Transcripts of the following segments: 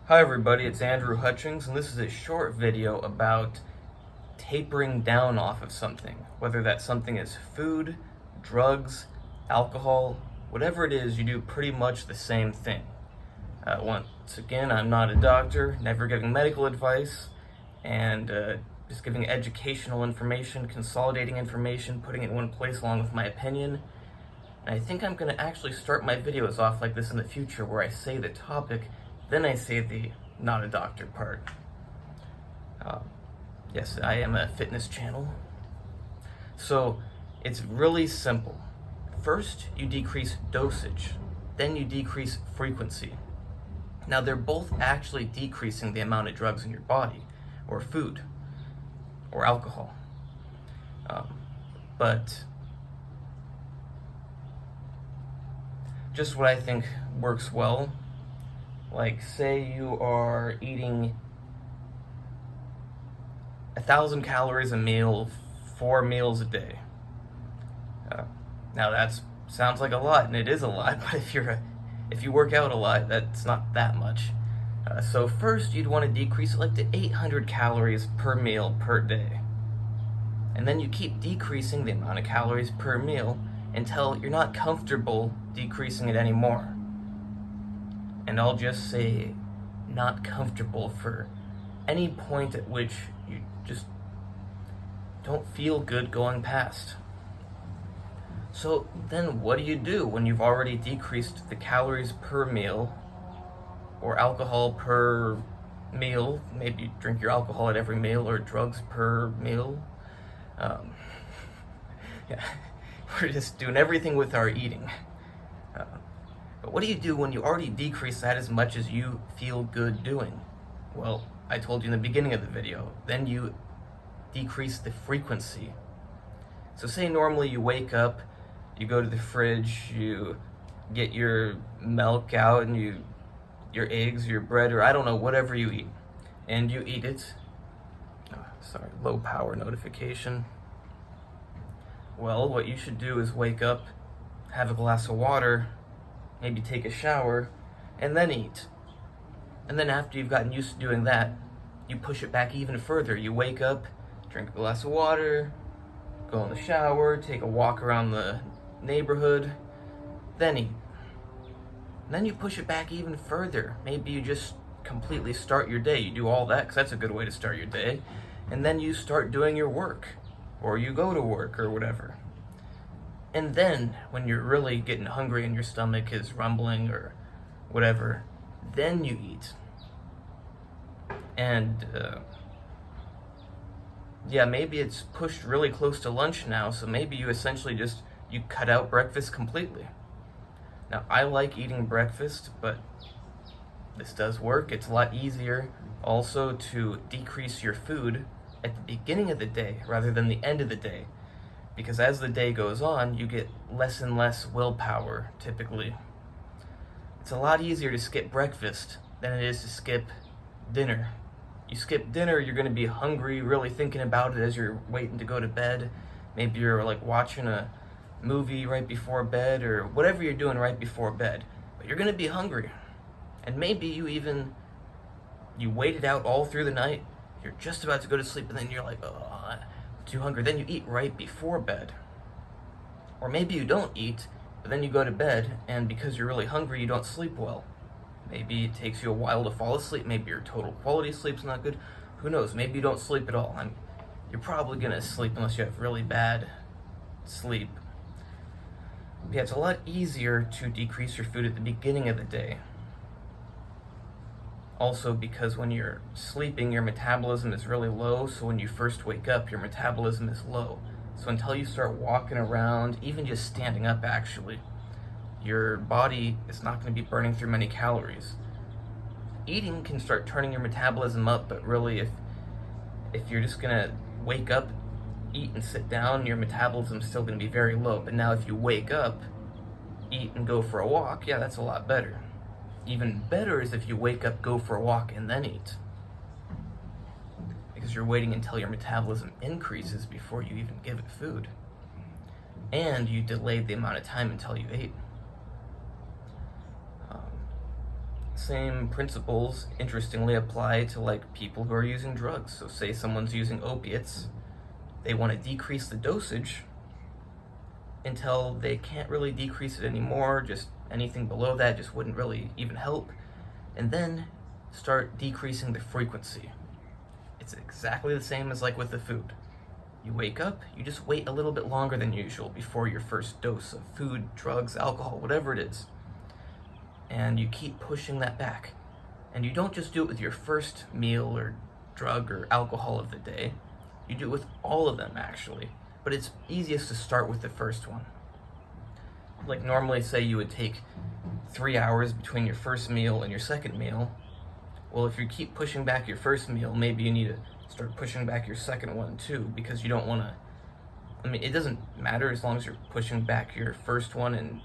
Hi everybody, it's Andrew Hutchings, and this is a short video about tapering down off of something. Whether that something is food, drugs, alcohol, whatever it is, you do pretty much the same thing. Once again, I'm not a doctor, never giving medical advice, and just giving educational information, consolidating information, putting it in one place along with my opinion. And I think I'm going to actually start my videos off like this in the future, where I say the topic, then I say the not a doctor part. Yes, I am a fitness channel. So it's really simple. First, you decrease dosage, then you decrease frequency. Now they're both actually decreasing the amount of drugs in your body, or food, or alcohol. But just what I think works well. Like, say you are eating 1,000 calories a meal, 4 meals a day. Now that sounds like a lot, and it is a lot. But if you work out a lot, that's not that much. So first, you'd want to decrease it like to 800 calories per meal per day, and then you keep decreasing the amount of calories per meal until you're not comfortable decreasing it anymore. And I'll just say not comfortable for any point at which you just don't feel good going past. So then what do you do when you've already decreased the calories per meal or alcohol per meal? Maybe you drink your alcohol at every meal, or drugs per meal. Yeah, we're just doing everything with our eating. But what do you do when you already decrease that as much as you feel good doing? Well, I told you in the beginning of the video, then you decrease the frequency. So say normally you wake up, you go to the fridge, you get your milk out and your eggs, your bread, or I don't know, whatever you eat, and you eat it. Sorry, low power notification. Well, what you should do is wake up, have a glass of water, maybe take a shower, and then eat. And then after you've gotten used to doing that, you push it back even further. You wake up, drink a glass of water, go in the shower, take a walk around the neighborhood, then eat. And then you push it back even further. Maybe you just completely start your day. You do all that, because that's a good way to start your day. And then you start doing your work, or you go to work, or whatever. And then, when you're really getting hungry and your stomach is rumbling or whatever, then you eat. And, yeah, maybe it's pushed really close to lunch now, so maybe you essentially you cut out breakfast completely. Now, I like eating breakfast, but this does work. It's a lot easier also to decrease your food at the beginning of the day rather than the end of the day. Because as the day goes on, you get less and less willpower, typically. It's a lot easier to skip breakfast than it is to skip dinner. You skip dinner, you're going to be hungry, really thinking about it as you're waiting to go to bed. Maybe you're like watching a movie right before bed, or whatever you're doing right before bed. But you're going to be hungry. And maybe you wait it out all through the night, you're just about to go to sleep, and then you're like, oh, too hungry. Then you eat right before bed. Or maybe you don't eat, but then you go to bed, and because you're really hungry, you don't sleep well. Maybe it takes you a while to fall asleep. Maybe your total quality of sleep's not good. Who knows? Maybe you don't sleep at all. You're probably gonna sleep unless you have really bad sleep. But yeah, it's a lot easier to decrease your food at the beginning of the day. Also, because when you're sleeping, your metabolism is really low, so when you first wake up, your metabolism is low. So until you start walking around, even just standing up actually, your body is not going to be burning through many calories. Eating can start turning your metabolism up, but really if you're just going to wake up, eat, and sit down, your metabolism's still going to be very low. But now if you wake up, eat, and go for a walk, yeah, that's a lot better. Even better is if you wake up, go for a walk, and then eat. Because you're waiting until your metabolism increases before you even give it food. And you delayed the amount of time until you ate. same principles, interestingly, apply to like people who are using drugs. So say someone's using opiates, they want to decrease the dosage until they can't really decrease it anymore, just anything below that just wouldn't really even help, and then start decreasing the frequency. It's exactly the same as like with the food. You wake up, you just wait a little bit longer than usual before your first dose of food, drugs, alcohol, whatever it is. And you keep pushing that back. And you don't just do it with your first meal or drug or alcohol of the day. You do it with all of them, actually. But it's easiest to start with the first one. Like normally, say you would take 3 hours between your first meal and your second meal. Well, if you keep pushing back your first meal, maybe you need to start pushing back your second one too, because you don't want to, I mean, it doesn't matter as long as you're pushing back your first one and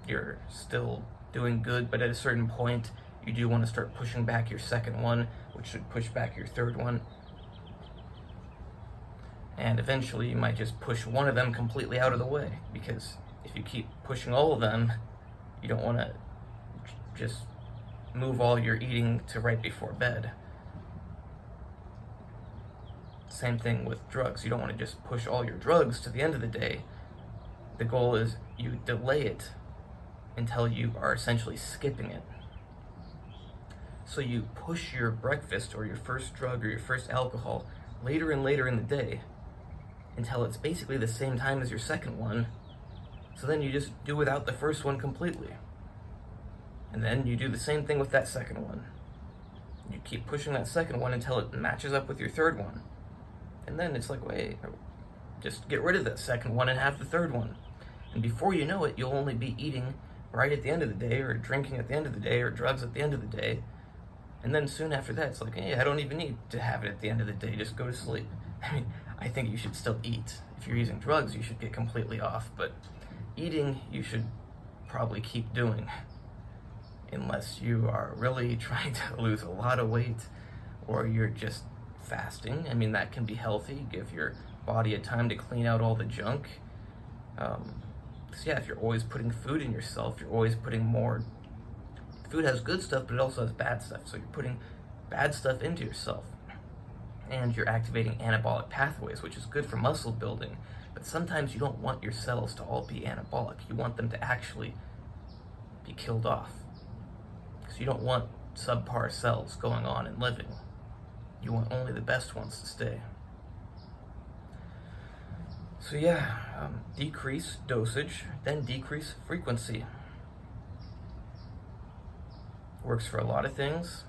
you're still doing good, but at a certain point, you do want to start pushing back your second one, which should push back your third one. And eventually you might just push one of them completely out of the way, because if you keep pushing all of them, you don't want to just move all your eating to right before bed. Same thing with drugs. You don't want to just push all your drugs to the end of the day. The goal is you delay it until you are essentially skipping it. So you push your breakfast or your first drug or your first alcohol later and later in the day until it's basically the same time as your second one. So then you just do without the first one completely. And then you do the same thing with that second one. You keep pushing that second one until it matches up with your third one. And then it's like, wait, just get rid of that second one and have the third one. And before you know it, you'll only be eating right at the end of the day, or drinking at the end of the day, or drugs at the end of the day. And then soon after that, it's like, hey, I don't even need to have it at the end of the day, just go to sleep. I mean, I think you should still eat. If you're using drugs, you should get completely off, but eating, you should probably keep doing. Unless you are really trying to lose a lot of weight, or you're just fasting. I mean, that can be healthy, give your body a time to clean out all the junk. So yeah, if you're always putting food in yourself, you're always putting more. Food has good stuff, but it also has bad stuff, so you're putting bad stuff into yourself. And you're activating anabolic pathways, which is good for muscle building, but sometimes you don't want your cells to all be anabolic. You want them to actually be killed off. Because you don't want subpar cells going on and living. You want only the best ones to stay. So yeah, decrease dosage, then decrease frequency. Works for a lot of things.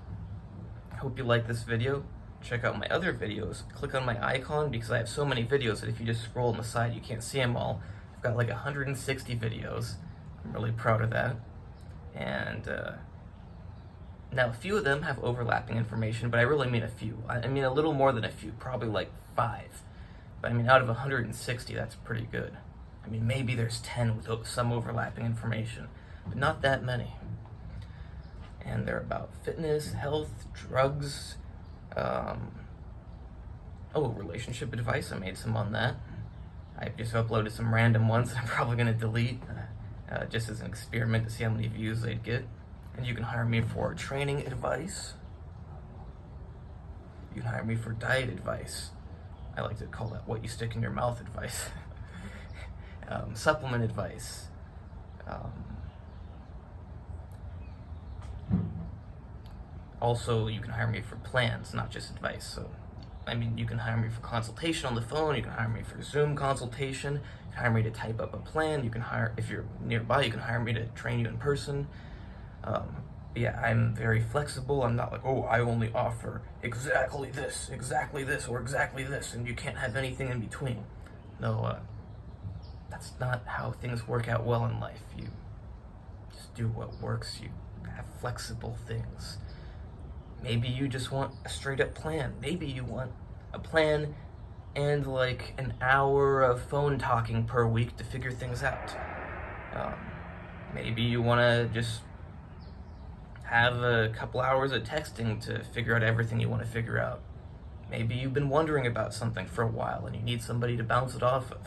I hope you like this video. Check out my other videos. Click on my icon, because I have so many videos that if you just scroll on the side, you can't see them all. I've got like 160 videos. I'm really proud of that. And now a few of them have overlapping information, but I really mean a few. I mean a little more than a few, probably like 5. But I mean, out of 160, that's pretty good. I mean, maybe there's 10 with some overlapping information, but not that many. And they're about fitness, health, drugs, relationship advice. I made some on that. I just uploaded some random ones that I'm probably going to delete, just as an experiment to see how many views they'd get. And you can hire me for training advice. You can hire me for diet advice. I like to call that what you stick in your mouth advice. Supplement advice. Also, you can hire me for plans, not just advice. So, I mean, you can hire me for consultation on the phone. You can hire me for Zoom consultation. You can hire me to type up a plan. You can hire, if you're nearby, you can hire me to train you in person. Yeah, I'm very flexible. I'm not like, oh, I only offer exactly this, or exactly this, and you can't have anything in between. No, that's not how things work out well in life. You just do what works. You have flexible things. Maybe you just want a straight up plan. Maybe you want a plan and like an hour of phone talking per week to figure things out. Maybe you want to just have a couple hours of texting to figure out everything you want to figure out. Maybe you've been wondering about something for a while and you need somebody to bounce it off of.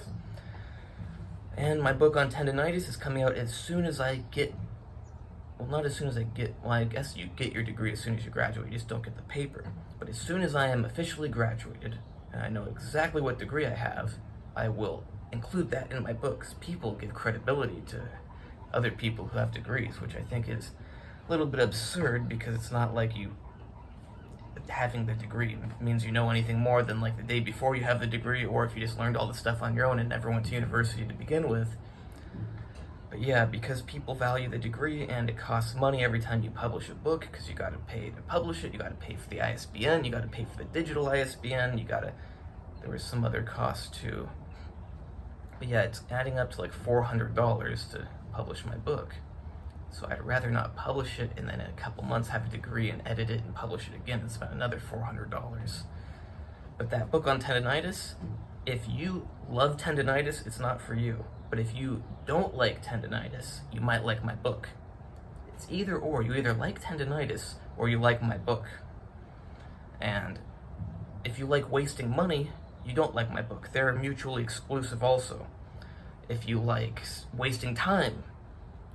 And my book on tendinitis is coming out as soon as I get well, not as soon as I guess you get your degree as soon as you graduate, you just don't get the paper. But as soon as I am officially graduated, and I know exactly what degree I have, I will include that in my books. People give credibility to other people who have degrees, which I think is a little bit absurd, because it's not like you having the degree means you know anything more than like the day before you have the degree, or if you just learned all the stuff on your own and never went to university to begin with. But yeah, because people value the degree, and it costs money every time you publish a book, because you gotta pay to publish it, you gotta pay for the ISBN, you gotta pay for the digital ISBN, there was some other cost too. But yeah, it's adding up to like $400 to publish my book. So I'd rather not publish it and then in a couple months have a degree and edit it and publish it again and spend another $400. But that book on tendinitis, if you love tendinitis, it's not for you. But if you don't like tendinitis, you might like my book. It's either or. You either like tendinitis or you like my book. And if you like wasting money, you don't like my book. They're mutually exclusive also. If you like wasting time,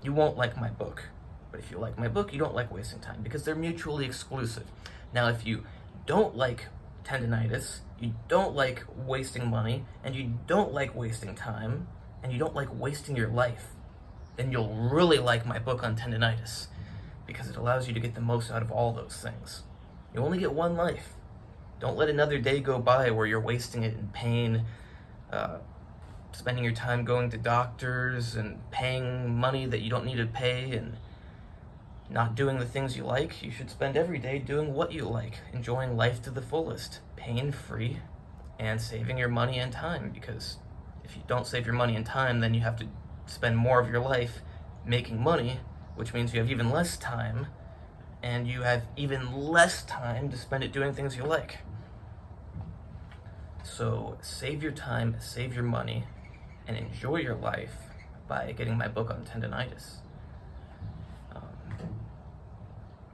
you won't like my book. But if you like my book, you don't like wasting time, because they're mutually exclusive. Now, if you don't like tendinitis, you don't like wasting money, and you don't like wasting time, and you don't like wasting your life, then you'll really like my book on tendinitis, because it allows you to get the most out of all those things. You only get one life. Don't let another day go by where you're wasting it in pain, spending your time going to doctors and paying money that you don't need to pay, and not doing the things you like. You should spend every day doing what you like, enjoying life to the fullest, pain-free, and saving your money and time, because if you don't save your money and time, then you have to spend more of your life making money, which means you have even less time, and you have even less time to spend it doing things you like. So save your time, save your money, and enjoy your life by getting my book on tendinitis.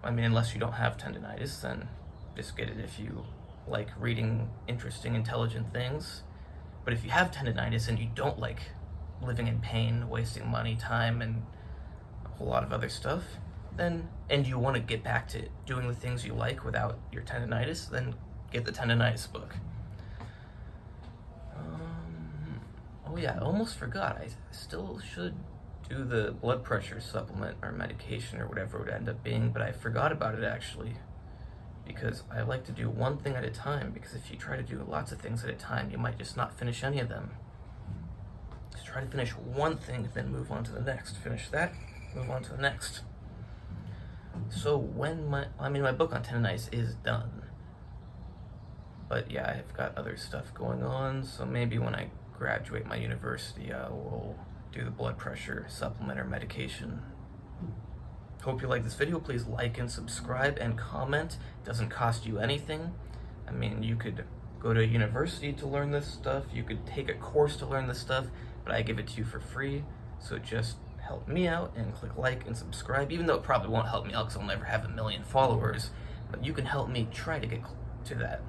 I mean, unless you don't have tendinitis, then just get it if you like reading interesting, intelligent things. But if you have tendinitis and you don't like living in pain, wasting money, time, and a whole lot of other stuff, then, and you want to get back to doing the things you like without your tendinitis, then get the tendinitis book. Oh yeah, I almost forgot. I still should do the blood pressure supplement or medication or whatever it would end up being, but I forgot about it actually, because I like to do one thing at a time, because if you try to do lots of things at a time, you might just not finish any of them. Just try to finish one thing, then move on to the next. Finish that, move on to the next. So when my book on tendinitis is done. But yeah, I've got other stuff going on, so maybe when I graduate my university, I will do the blood pressure supplement or medication. Hope you like this video. Please like and subscribe and comment. It doesn't cost you anything. I mean, you could go to a university to learn this stuff, you could take a course to learn this stuff, but I give it to you for free. So just help me out and click like and subscribe, even though it probably won't help me out because I'll never have 1 million followers, but you can help me try to get to that.